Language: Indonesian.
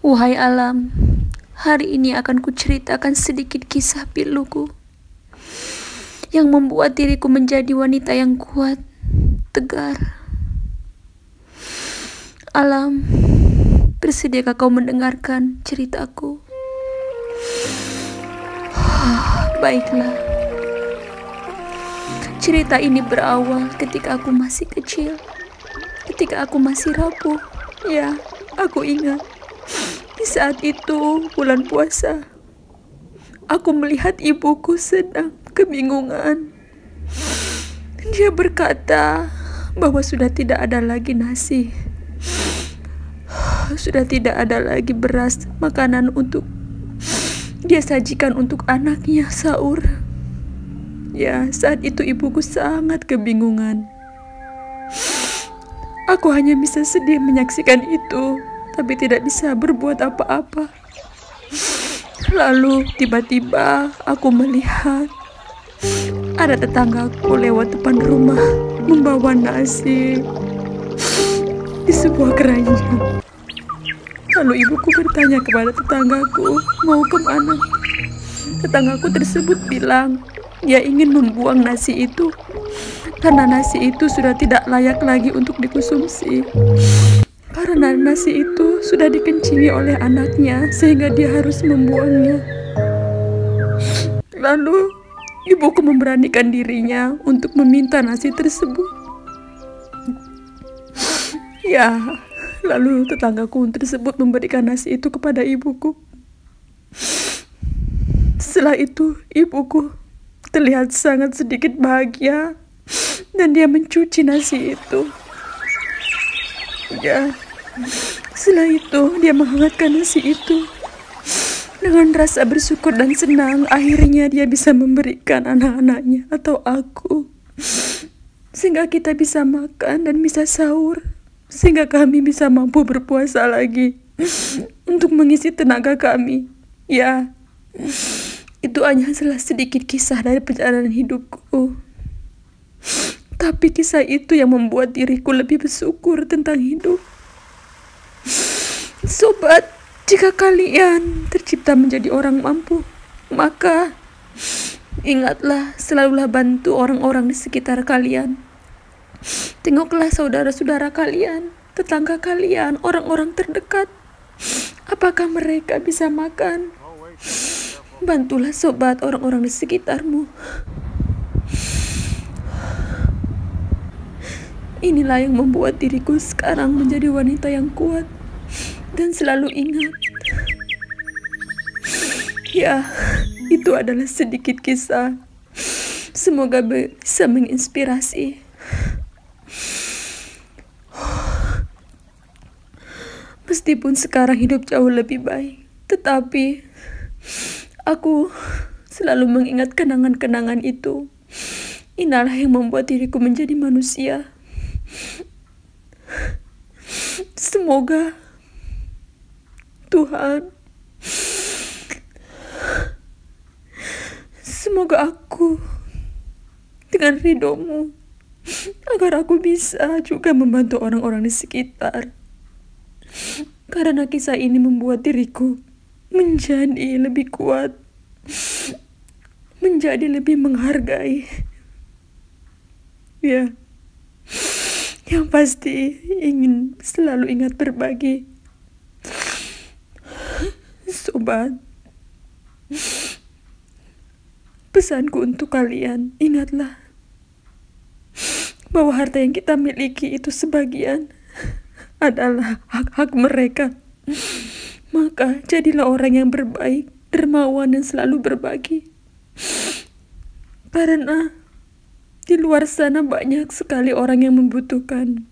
Wahai alam, hari ini akan kuceritakan sedikit kisah piluku yang membuat diriku menjadi wanita yang kuat, tegar. Alam, bersediakah kau mendengarkan ceritaku? Baiklah. Cerita ini berawal ketika aku masih kecil, ketika aku masih rapuh. Ya, aku ingat. Di saat itu, bulan puasa, aku melihat ibuku sedang kebingungan. Dia berkata bahwa sudah tidak ada lagi nasi, sudah tidak ada lagi beras, makanan untuk dia sajikan untuk anaknya sahur. Ya, saat itu ibuku sangat kebingungan. Aku hanya bisa sedih menyaksikan itu, tapi tidak bisa berbuat apa-apa. Lalu tiba-tiba aku melihat ada tetanggaku lewat depan rumah membawa nasi di sebuah keranjang. Lalu ibuku bertanya kepada tetanggaku, mau kemana? Tetanggaku tersebut bilang, dia ingin membuang nasi itu karena nasi itu sudah tidak layak lagi untuk dikonsumsi. Karena nasi itu sudah dikencingi oleh anaknya sehingga dia harus membuangnya. Lalu ibuku memberanikan dirinya untuk meminta nasi tersebut. Ya, lalu tetanggaku tersebut memberikan nasi itu kepada ibuku. Setelah itu ibuku terlihat sangat sedikit bahagia dan dia mencuci nasi itu. Ya, setelah itu dia menghangatkan nasi itu. Dengan rasa bersyukur dan senang, akhirnya dia bisa memberikan anak-anaknya atau aku, sehingga kita bisa makan dan bisa sahur, sehingga kami bisa mampu berpuasa lagi untuk mengisi tenaga kami. Ya, itu hanya salah sedikit kisah dari perjalanan hidupku. Tapi kisah itu yang membuat diriku lebih bersyukur tentang hidup. Sobat, jika kalian tercipta menjadi orang mampu, maka ingatlah, selalulah bantu orang-orang di sekitar kalian. Tengoklah saudara-saudara kalian, tetangga kalian, orang-orang terdekat. Apakah mereka bisa makan? Bantulah sobat orang-orang di sekitarmu. Inilah yang membuat diriku sekarang menjadi wanita yang kuat dan selalu ingat. Ya, itu adalah sedikit kisah. Semoga bisa menginspirasi. Meskipun sekarang hidup jauh lebih baik, tetapi aku selalu mengingat kenangan-kenangan itu. Inilah yang membuat diriku menjadi manusia. Semoga Tuhan, semoga aku dengan ridho-Mu, agar aku bisa juga membantu orang-orang di sekitar. Karena kisah ini membuat diriku menjadi lebih kuat, menjadi lebih menghargai. Ya, yang pasti ingin selalu ingat berbagi. Sobat, pesanku untuk kalian, ingatlah bahwa harta yang kita miliki itu sebagian adalah hak-hak mereka. Maka jadilah orang yang berbaik, dermawan dan selalu berbagi. Karena di luar sana banyak sekali orang yang membutuhkan.